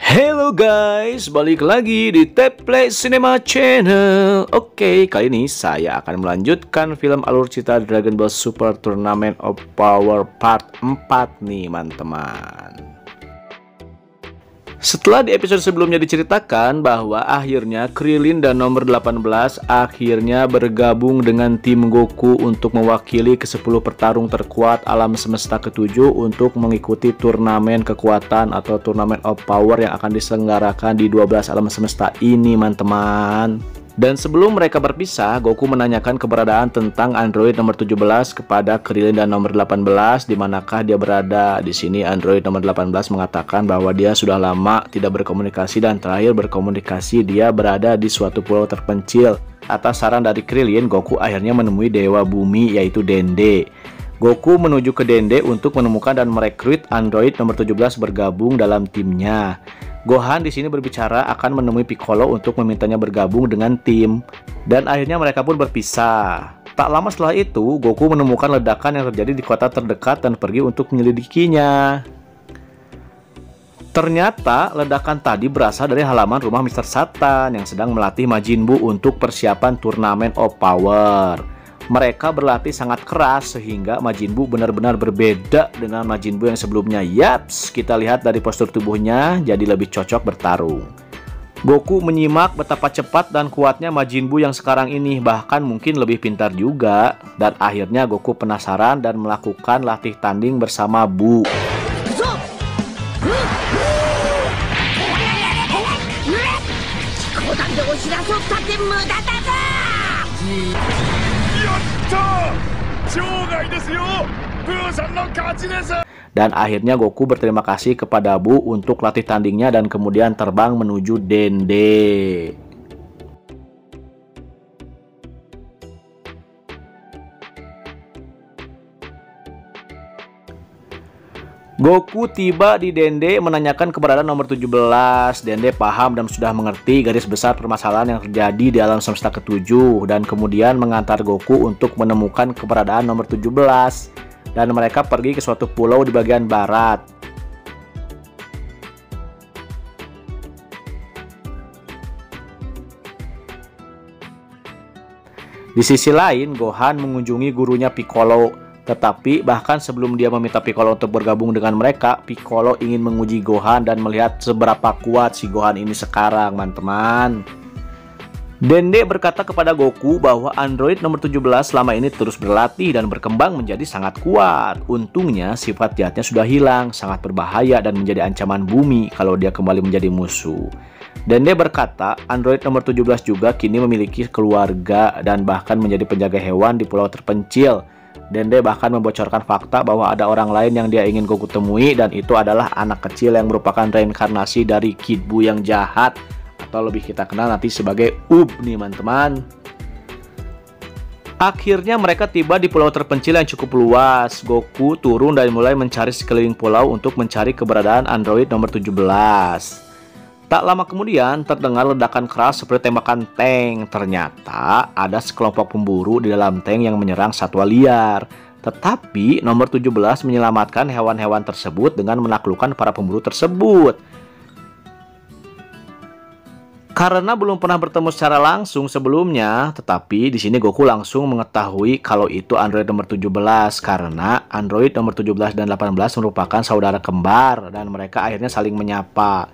Hello guys, balik lagi di Teplay Cinema Channel. Oke, kali ini saya akan melanjutkan film alur cerita Dragon Ball Super Tournament of Power Part 4 nih teman-teman. Setelah di episode sebelumnya diceritakan bahwa akhirnya Krillin dan nomor 18 akhirnya bergabung dengan tim Goku untuk mewakili ke-10 petarung terkuat alam semesta ke-7 untuk mengikuti turnamen kekuatan atau turnamen of power yang akan diselenggarakan di 12 alam semesta ini teman-teman. Dan sebelum mereka berpisah, Goku menanyakan keberadaan tentang android nomor 17 kepada Krillin dan nomor 18, di manakah dia berada. Di sini android nomor 18 mengatakan bahwa dia sudah lama tidak berkomunikasi dan terakhir berkomunikasi dia berada di suatu pulau terpencil. Atas saran dari Krillin, Goku akhirnya menemui Dewa Bumi yaitu Dende. Goku menuju ke Dende untuk menemukan dan merekrut android nomor 17 bergabung dalam timnya. Gohan di sini berbicara akan menemui Piccolo untuk memintanya bergabung dengan tim, dan akhirnya mereka pun berpisah. Tak lama setelah itu, Goku menemukan ledakan yang terjadi di kota terdekat dan pergi untuk menyelidikinya. Ternyata ledakan tadi berasal dari halaman rumah Mr. Satan yang sedang melatih Majin Buu untuk persiapan turnamen of power. Mereka berlatih sangat keras sehingga Majin Buu benar-benar berbeda dengan Majin Buu yang sebelumnya. Yaps, kita lihat dari postur tubuhnya jadi lebih cocok bertarung. Goku menyimak betapa cepat dan kuatnya Majin Buu yang sekarang ini, bahkan mungkin lebih pintar juga. Dan akhirnya Goku penasaran dan melakukan latih tanding bersama Buu. Dan akhirnya Goku berterima kasih kepada Buu untuk latih tandingnya dan kemudian terbang menuju Dende. Goku tiba di Dende menanyakan keberadaan nomor 17. Dende paham dan sudah mengerti garis besar permasalahan yang terjadi di alam semesta ke-7 dan kemudian mengantar Goku untuk menemukan keberadaan nomor 17. Dan mereka pergi ke suatu pulau di bagian barat. Di sisi lain, Gohan mengunjungi gurunya Piccolo. Tetapi bahkan sebelum dia meminta Piccolo untuk bergabung dengan mereka, Piccolo ingin menguji Gohan dan melihat seberapa kuat si Gohan ini sekarang, teman-teman. Dende berkata kepada Goku bahwa android nomor 17 selama ini terus berlatih dan berkembang menjadi sangat kuat. Untungnya sifat jahatnya sudah hilang, sangat berbahaya dan menjadi ancaman bumi kalau dia kembali menjadi musuh. Dende berkata android nomor 17 juga kini memiliki keluarga dan bahkan menjadi penjaga hewan di pulau terpencil. Dende bahkan membocorkan fakta bahwa ada orang lain yang dia ingin Goku temui, dan itu adalah anak kecil yang merupakan reinkarnasi dari Kid Buu yang jahat, atau lebih kita kenal nanti sebagai Ub nih teman-teman. Akhirnya mereka tiba di pulau terpencil yang cukup luas. Goku turun dan mulai mencari sekeliling pulau untuk mencari keberadaan android nomor 17. Tak lama kemudian terdengar ledakan keras seperti tembakan tank. Ternyata ada sekelompok pemburu di dalam tank yang menyerang satwa liar. Tetapi nomor 17 menyelamatkan hewan-hewan tersebut dengan menaklukkan para pemburu tersebut. Karena belum pernah bertemu secara langsung sebelumnya, tetapi di sini Goku langsung mengetahui kalau itu android nomor 17 karena android nomor 17 dan 18 merupakan saudara kembar dan mereka akhirnya saling menyapa.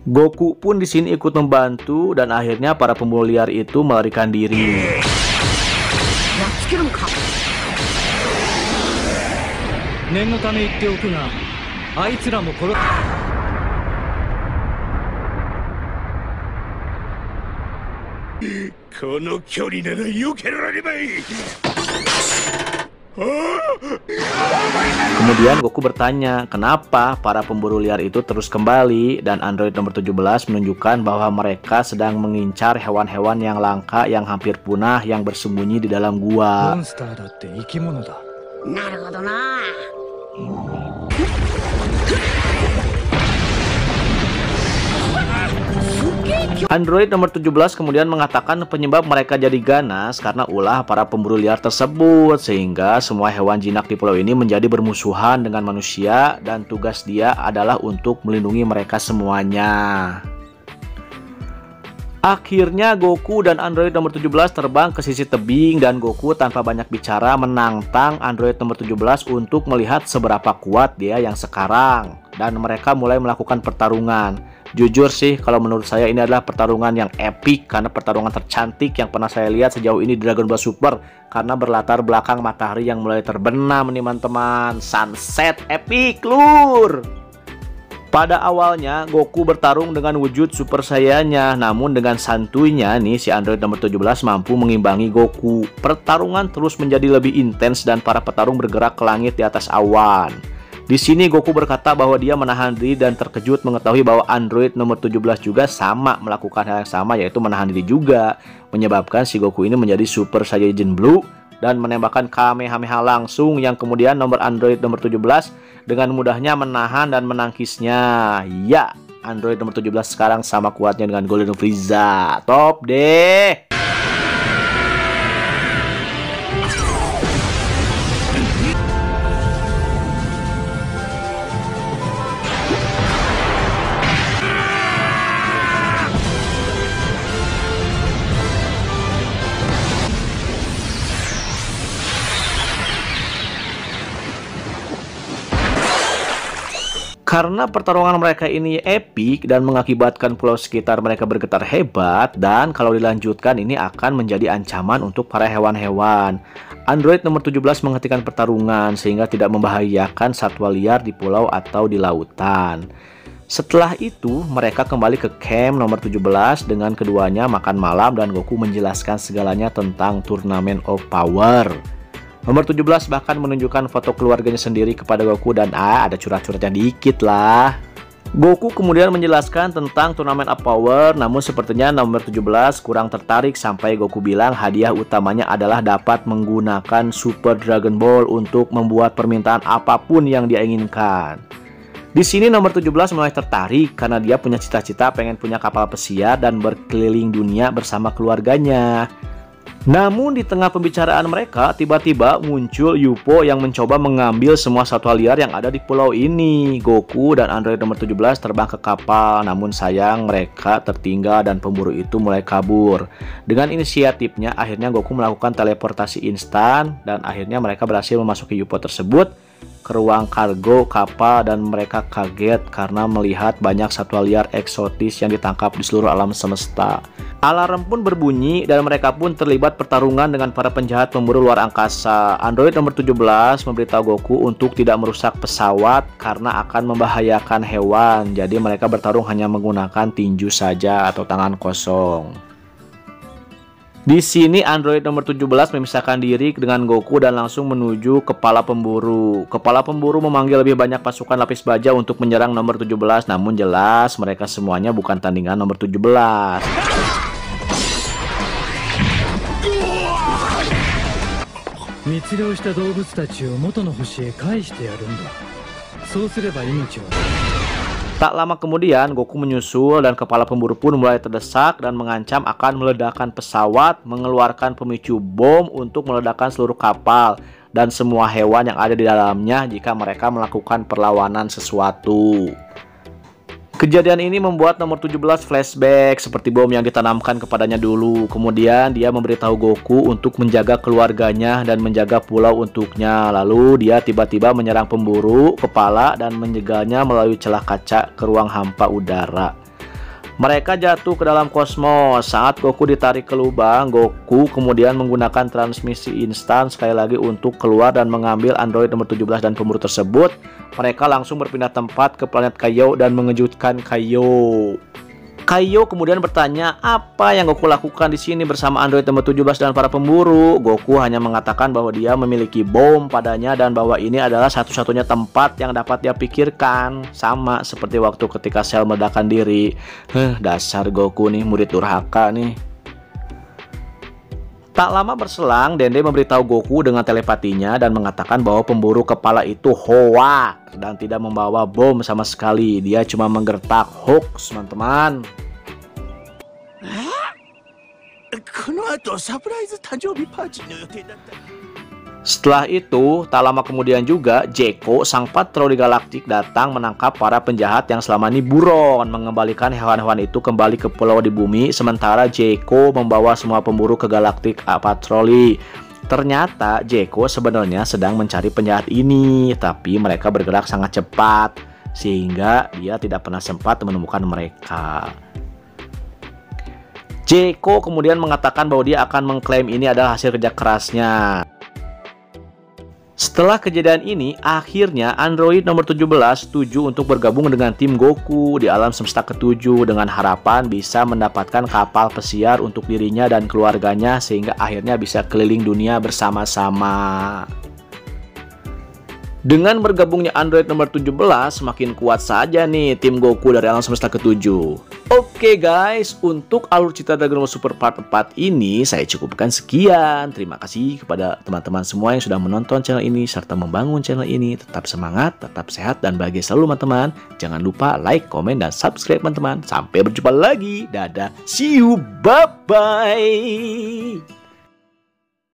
Goku pun di sini ikut membantu dan akhirnya para pemburu liar itu melarikan diri. Kemudian Goku bertanya kenapa para pemburu liar itu terus kembali, dan android nomor 17 menunjukkan bahwa mereka sedang mengincar hewan-hewan yang langka yang hampir punah yang bersembunyi di dalam gua. Android nomor 17 kemudian mengatakan penyebab mereka jadi ganas karena ulah para pemburu liar tersebut, sehingga semua hewan jinak di pulau ini menjadi bermusuhan dengan manusia dan tugas dia adalah untuk melindungi mereka semuanya. Akhirnya Goku dan Android nomor 17 terbang ke sisi tebing dan Goku tanpa banyak bicara menantang Android nomor 17 untuk melihat seberapa kuat dia yang sekarang, dan mereka mulai melakukan pertarungan. Jujur sih, kalau menurut saya ini adalah pertarungan yang epic karena pertarungan tercantik yang pernah saya lihat sejauh ini di Dragon Ball Super, karena berlatar belakang matahari yang mulai terbenam nih teman-teman. Sunset epic lur. Pada awalnya Goku bertarung dengan wujud Super Saiyanya, namun dengan santuinya nih si Android nomor 17 mampu mengimbangi Goku. Pertarungan terus menjadi lebih intens dan para petarung bergerak ke langit di atas awan. Di sini Goku berkata bahwa dia menahan diri dan terkejut mengetahui bahwa Android nomor 17 juga sama melakukan hal yang sama, yaitu menahan diri juga, menyebabkan si Goku ini menjadi Super Saiyajin Blue dan menembakkan Kamehameha langsung, yang kemudian nomor Android nomor 17 dengan mudahnya menahan dan menangkisnya. Ya, Android nomor 17 sekarang sama kuatnya dengan Golden Frieza. Top deh. Karena pertarungan mereka ini epik dan mengakibatkan pulau sekitar mereka bergetar hebat, dan kalau dilanjutkan ini akan menjadi ancaman untuk para hewan-hewan. Android nomor 17 menghentikan pertarungan sehingga tidak membahayakan satwa liar di pulau atau di lautan. Setelah itu mereka kembali ke camp nomor 17 dengan keduanya makan malam dan Goku menjelaskan segalanya tentang Turnamen of Power. Nomor 17 bahkan menunjukkan foto keluarganya sendiri kepada Goku dan ada curhat-curhatnya dikit lah. Goku kemudian menjelaskan tentang Turnamen of Power, namun sepertinya nomor 17 kurang tertarik sampai Goku bilang hadiah utamanya adalah dapat menggunakan Super Dragon Ball untuk membuat permintaan apapun yang dia inginkan. Di sini nomor 17 mulai tertarik karena dia punya cita-cita pengen punya kapal pesiar dan berkeliling dunia bersama keluarganya. Namun di tengah pembicaraan mereka tiba-tiba muncul Yupo yang mencoba mengambil semua satwa liar yang ada di pulau ini. Goku dan Android nomor 17 terbang ke kapal, namun sayang mereka tertinggal dan pemburu itu mulai kabur. Dengan inisiatifnya akhirnya Goku melakukan teleportasi instan dan akhirnya mereka berhasil memasuki Yupo tersebut ke ruang kargo kapal, dan mereka kaget karena melihat banyak satwa liar eksotis yang ditangkap di seluruh alam semesta. Alarm pun berbunyi dan mereka pun terlibat pertarungan dengan para penjahat pemburu luar angkasa. Android nomor 17 memberitahu Goku untuk tidak merusak pesawat karena akan membahayakan hewan. Jadi mereka bertarung hanya menggunakan tinju saja atau tangan kosong. Di sini Android nomor 17 memisahkan diri dengan Goku dan langsung menuju kepala pemburu. Kepala pemburu memanggil lebih banyak pasukan lapis baja untuk menyerang nomor 17, namun jelas mereka semuanya bukan tandingan nomor 17. Tak lama kemudian Goku menyusul dan kepala pemburu pun mulai terdesak dan mengancam akan meledakkan pesawat, mengeluarkan pemicu bom untuk meledakkan seluruh kapal dan semua hewan yang ada di dalamnya jika mereka melakukan perlawanan sesuatu. Kejadian ini membuat nomor 17 flashback seperti bom yang ditanamkan kepadanya dulu. Kemudian dia memberitahu Goku untuk menjaga keluarganya dan menjaga pulau untuknya. Lalu dia tiba-tiba menyerang pemburu kepala dan menjegalnya melalui celah kaca ke ruang hampa udara. Mereka jatuh ke dalam kosmos. Saat Goku ditarik ke lubang, Goku kemudian menggunakan transmisi instan sekali lagi untuk keluar dan mengambil Android nomor 17 dan pemburu tersebut. Mereka langsung berpindah tempat ke planet Kaio dan mengejutkan Kaio. Kaio kemudian bertanya apa yang Goku lakukan di sini bersama Android nomor 17 dan para pemburu. Goku hanya mengatakan bahwa dia memiliki bom padanya dan bahwa ini adalah satu-satunya tempat yang dapat dia pikirkan. Sama seperti waktu ketika Cell meledakkan diri. Dasar Goku nih, murid durhaka nih. Tak lama berselang, Dende memberitahu Goku dengan telepatinya dan mengatakan bahwa pemburu kepala itu hoax dan tidak membawa bom sama sekali. Dia cuma menggertak hoax, teman-teman. Setelah itu, tak lama kemudian juga, Jeko, sang patroli galaktik, datang menangkap para penjahat yang selama ini buron, mengembalikan hewan-hewan itu kembali ke pulau di bumi, sementara Jeko membawa semua pemburu ke galaktik patroli. Ternyata Jeko sebenarnya sedang mencari penjahat ini, tapi mereka bergerak sangat cepat, sehingga dia tidak pernah sempat menemukan mereka. Jeko kemudian mengatakan bahwa dia akan mengklaim ini adalah hasil kerja kerasnya. Setelah kejadian ini, akhirnya android nomor 17 setuju untuk bergabung dengan tim Goku di alam semesta ke-7 dengan harapan bisa mendapatkan kapal pesiar untuk dirinya dan keluarganya sehingga akhirnya bisa keliling dunia bersama-sama. Dengan bergabungnya android nomor 17, semakin kuat saja nih tim Goku dari alam semesta ke-7. Oke guys, untuk alur cerita Dragon Ball Super Part 4 ini saya cukupkan sekian. Terima kasih kepada teman-teman semua yang sudah menonton channel ini serta membangun channel ini. Tetap semangat, tetap sehat, dan bahagia selalu teman-teman. Jangan lupa like, komen, dan subscribe teman-teman. Sampai berjumpa lagi. Dadah, see you, bye-bye.